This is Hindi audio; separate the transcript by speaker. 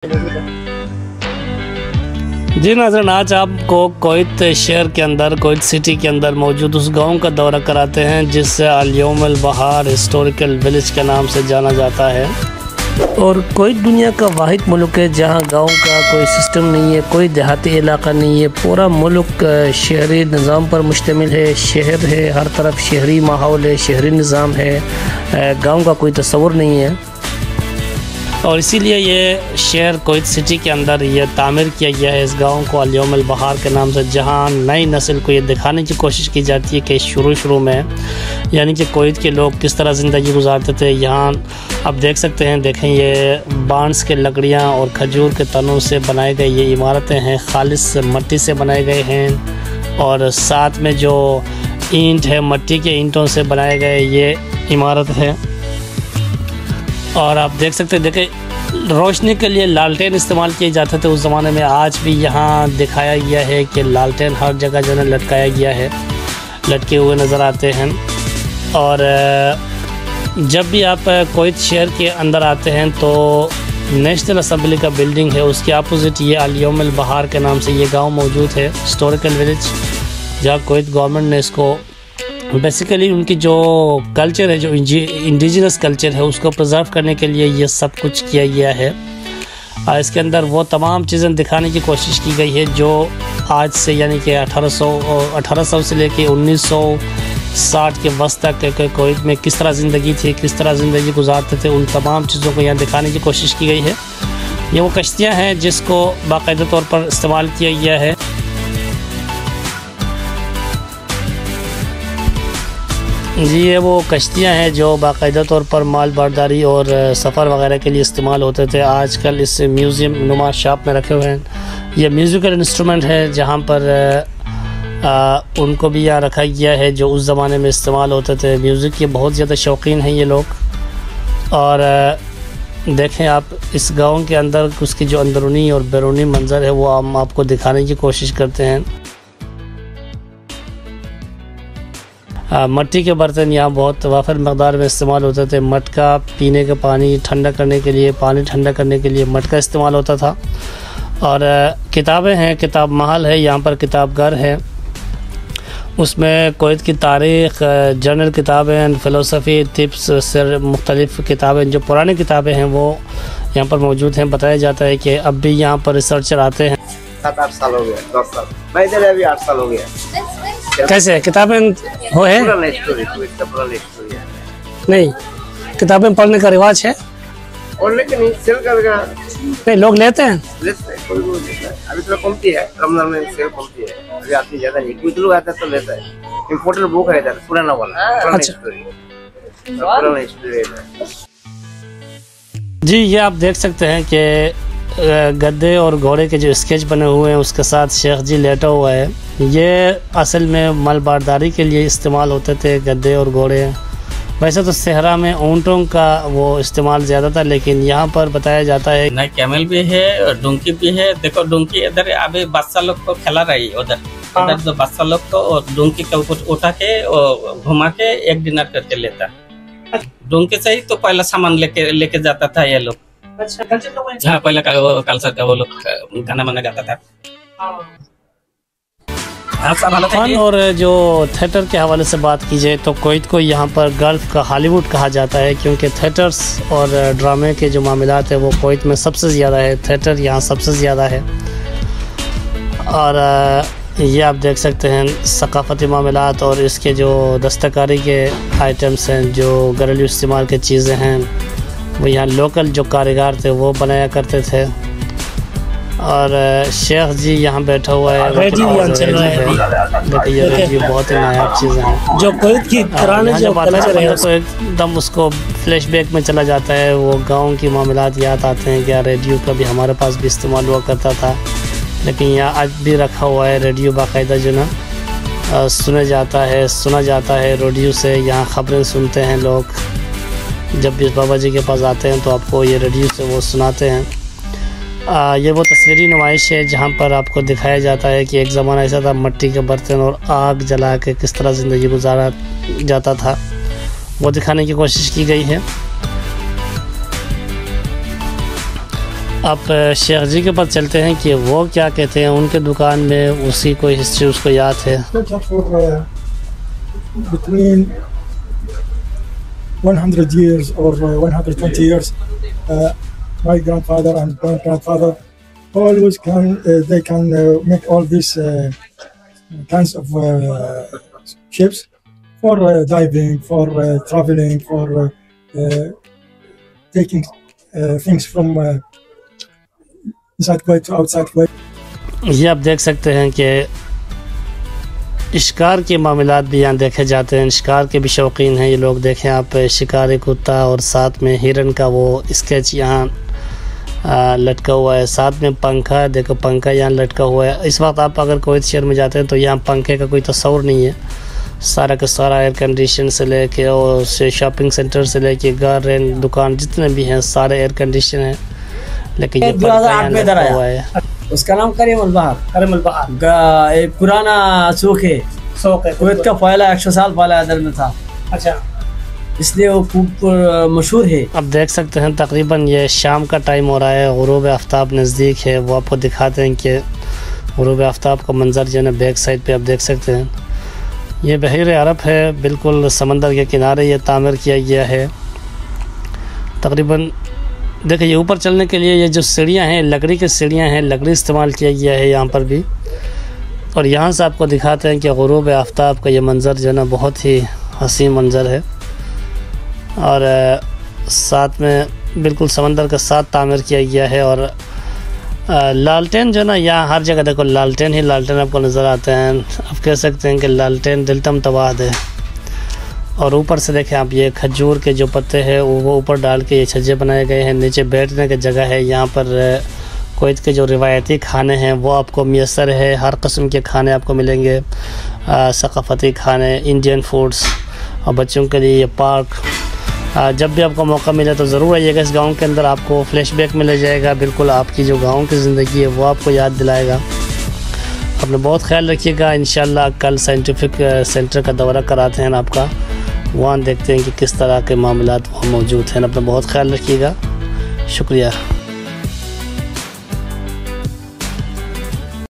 Speaker 1: जी नाज़रीन, आज आपको कोयत शहर के अंदर, कोयत सिटी के अंदर मौजूद उस गांव का दौरा कराते हैं जिससे अल-यौम अल-बहार हिस्टोरिकल विलेज के नाम से जाना जाता है। और कोयत दुनिया का वाहिद मुल्क है जहां गांव का कोई सिस्टम नहीं है, कोई देहाती इलाका नहीं है। पूरा मुल्क शहरी निज़ाम पर मुश्तमिल है। शहर है, हर तरफ शहरी माहौल है, शहरी निज़ाम है, गाँव का कोई तस्वुर नहीं है। और इसीलिए ये शहर कोयत सिटी के अंदर ये तामीर किया गया है इस गांव को अल-यौम अल-बहार के नाम से, जहां नई नस्ल को ये दिखाने की कोशिश की जाती है कि शुरू में यानी कि कोयत के लोग किस तरह ज़िंदगी गुजारते थे। यहाँ आप देख सकते हैं, देखें ये बांस के लकड़ियाँ और खजूर के तनों से बनाए गए ये इमारतें हैं, खालिस मट्टी से बनाए गए हैं। और साथ में जो ईंट है, मट्टी के ईंटों से बनाए गए ये इमारत है। और आप देख सकते हैं, देखें रोशनी के लिए लालटेन इस्तेमाल किए जाते थे उस ज़माने में। आज भी यहाँ दिखाया गया है कि लालटेन हर जगह जो है लटकाया गया है, लटके हुए नज़र आते हैं। और जब भी आप कोयत शहर के अंदर आते हैं तो नेशनल असम्बली का बिल्डिंग है, उसके अपोजिट ये अल-यौम अल-बहार के नाम से ये गाँव मौजूद है, हिस्टोरिकल विलेज, जहाँ कोयत गवर्नमेंट ने इसको बेसिकली उनकी जो कल्चर है, जो इंडिजिनस कल्चर है, उसको प्रिजर्व करने के लिए ये सब कुछ किया गया है। इसके अंदर वो तमाम चीज़ें दिखाने की कोशिश की गई है जो आज से यानी कि 1800 से लेके 1960 के वक्त तक कोयत में किस तरह ज़िंदगी थी, किस तरह ज़िंदगी गुजारते थे, उन तमाम चीज़ों को यहाँ दिखाने की कोशिश की गई है। ये वो कश्तियाँ हैं जिसको बाकायदा तौर पर इस्तेमाल किया गया है। जी, ये वो कश्तियाँ हैं जो बाकायदा तौर पर माल बर्दारी और सफ़र वगैरह के लिए इस्तेमाल होते थे। आजकल इस म्यूज़ियम नुमा शॉप में रखे हुए हैं। ये म्यूज़िकल इंस्ट्रूमेंट है जहाँ पर उनको भी यहाँ रखा गया है जो उस ज़माने में इस्तेमाल होते थे। म्यूज़िक के बहुत ज़्यादा शौकीन हैं ये लोग। और देखें आप इस गांव के अंदर उसकी जो अंदरूनी और बैरूनी मंज़र है वो हम आपको दिखाने की कोशिश करते हैं। मट्टी के बर्तन यहाँ बहुत वाफर मकदार में इस्तेमाल होते थे। मटका पीने का पानी ठंडा करने के लिए, पानी ठंडा करने के लिए मटका इस्तेमाल होता था। और किताबें हैं, किताब महल है, यहाँ पर किताब घर है, उसमें कोयत की तारीख़, जनरल किताबें, फ़िलोसफ़ी, टिप्स से मुख्तलिफ़ किताबें, जो पुरानी किताबें हैं वो यहाँ पर मौजूद हैं। बताया जाता है कि अब भी यहाँ पर रिसर्चर आते हैं।
Speaker 2: 7-8 साल हो गया, 10 साल, मैं इधर अभी 8 साल हो गया।
Speaker 1: कैसे किताबें हो है? नहीं, किताबें पढ़ने का रिवाज है
Speaker 2: और लेकिन सेल करेगा
Speaker 1: नहीं, लोग लेते हैं,
Speaker 2: कोई लेता है। अभी तो कमती है, रमजान में सेल कमती है, अभी आती ज़्यादा नहीं, कुछ लोग आता है तो लेता है। इम्पोर्टेड बुक है इधर, पुराना वाला, पुराना स्टोरी है।
Speaker 1: जी, ये आप देख सकते हैं कि गद्दे और घोड़े के जो स्केच बने हुए हैं उसके साथ शेख जी लेटा हुआ है। ये असल में मालबारदारी के लिए इस्तेमाल होते थे गद्दे और घोड़े। वैसे तो सहरा में ऊँटों का वो इस्तेमाल ज़्यादा था, लेकिन यहाँ पर बताया जाता है
Speaker 3: नहीं, कैमल भी है और डोंकी भी है। देखो डोंकी इधर अभी बच्चा लोग को खिला रही है, उधर तो बच्चा लोग को और डोंकी का ऊपर उठा के और घुमा के एक डिनर करके लेता है। डोंकी से ही तो पहला सामान लेके जाता था ये लोग। अच्छा, हाँ, पहले कल्चर का वो लोग गाना बना जाता था।
Speaker 1: फन और जो थिएटर के हवाले से बात की जाए तो कोयत को यहाँ पर गल्फ का हॉलीवुड कहा जाता है, क्योंकि थिएटर्स और ड्रामे के जो मामलात है वो कोयत में सबसे ज़्यादा है। थिएटर यहाँ सबसे ज़्यादा है। और ये आप देख सकते हैं सकाफ़ती मामलात और इसके जो दस्तकारी के आइटम्स हैं, जो घरेलू इस्तेमाल की चीज़ें हैं, वो यहाँ लोकल जो कारीगर थे वो बनाया करते थे। और शेख जी यहाँ बैठा हुआ है, रेडियो चल रहा है। देखिए ये रेडियो बहुत ही नायाब चीज़ें हैं जो कोयत की पुराने जो कल्चर है तो एकदम उसको फ्लैशबैक में चला जाता है। वो गांव की मामलात याद आते हैं। क्या रेडियो का भी हमारे पास भी इस्तेमाल हुआ करता था, लेकिन यहाँ आज भी रखा हुआ है रेडियो बाकायदा जो ना सुना जाता है रेडियो से। यहाँ ख़बरें सुनते हैं लोग। जब भी बाबा जी के पास आते हैं तो आपको ये रेडियो से वो सुनाते हैं। ये वो तस्वीरी नुमाइश है जहाँ पर आपको दिखाया जाता है कि एक ज़माना ऐसा था, मट्टी के बर्तन और आग जला के किस तरह ज़िंदगी गुजारा जाता था, वो दिखाने की कोशिश की गई है। आप शेख जी के पास चलते हैं कि वो क्या कहते हैं, उनके दुकान में उसी कोई हिस्ट्री उसको याद है।
Speaker 4: Between 100 years or 120 years, my grandfather and grandfather always they can make all these kinds of ships for diving, for traveling, for taking things from inside Kuwait to outside Kuwait.
Speaker 1: ये आप देख सकते हैं कि शिकार के मामलात भी यहाँ देखे जाते हैं। शिकार के भी शौकीन हैं ये लोग। देखें आप, शिकारी कुत्ता और साथ में हिरन का वो स्केच यहाँ लटका हुआ है, साथ में पंखा है। देखो पंखा यहाँ लटका हुआ है। इस वक्त आप अगर कुवैत शहर में जाते हैं तो यहाँ पंखे का कोई तस्वर नहीं है। सारा का सारा एयर कंडीशन से लेके और शॉपिंग सेंटर से लेके घर दुकान जितने भी हैं सारे एयर कंडीशन हैं। लेकिन ये पंखा यहाँ लटका हुआ है।
Speaker 5: उसका नाम करीमुल बहार। एक पुराना सूख है कुवैत का, पहला 100 साल पहला इधर में था। अच्छा, इसलिए वो खूब मशहूर है।
Speaker 1: अब देख सकते हैं तकरीबन ये शाम का टाइम हो रहा है, गुरूब आफ्ताब नज़दीक है। वो आपको दिखाते हैं कि गुरूब आफ्ताब का मंजर जो है बैक साइड पे आप देख सकते हैं। ये बहर अरब है, बिल्कुल समंदर के किनारे ये तामीर किया गया है। तकरीबन देखिए ये ऊपर चलने के लिए ये जो सीढ़ियाँ हैं लकड़ी की सीढ़ियाँ हैं, लकड़ी इस्तेमाल किया गया है यहाँ पर भी। और यहाँ से आपको दिखाते हैं कि गुरूब आफ्ताब का ये मंज़र जो है ना बहुत ही हसीन मंज़र है। और साथ में बिल्कुल समंदर के साथ तामीर किया गया है। और लालटेन जो है ना यहाँ हर जगह देखो लालटेन ही लालटेन आपको नज़र आते हैं। आप कह सकते हैं कि लालटेन दिलतम तबाद है। और ऊपर से देखें आप, ये खजूर के जो पत्ते हैं वो ऊपर डाल के ये छज्जे बनाए गए हैं। नीचे बैठने की जगह है। यहाँ पर कुवैत के जो रिवायती खाने हैं वो आपको मैसर है। हर किस्म के खाने आपको मिलेंगे, सकाफ़ती खाने, इंडियन फूड्स। और बच्चों के लिए ये पार्क। जब भी आपको मौका मिले तो ज़रूर आइएगा इस गांव के अंदर। आपको फ्लैशबैक मिल जाएगा, बिल्कुल आपकी जो गांव की ज़िंदगी है वो आपको याद दिलाएगा। अपना बहुत ख्याल रखिएगा। इंशाल्लाह कल साइंटिफिक सेंटर का दौरा कराते हैं आपका, वहाँ देखते हैं कि किस तरह के मामलात वहाँ मौजूद हैं। अपना बहुत ख्याल रखिएगा। शुक्रिया।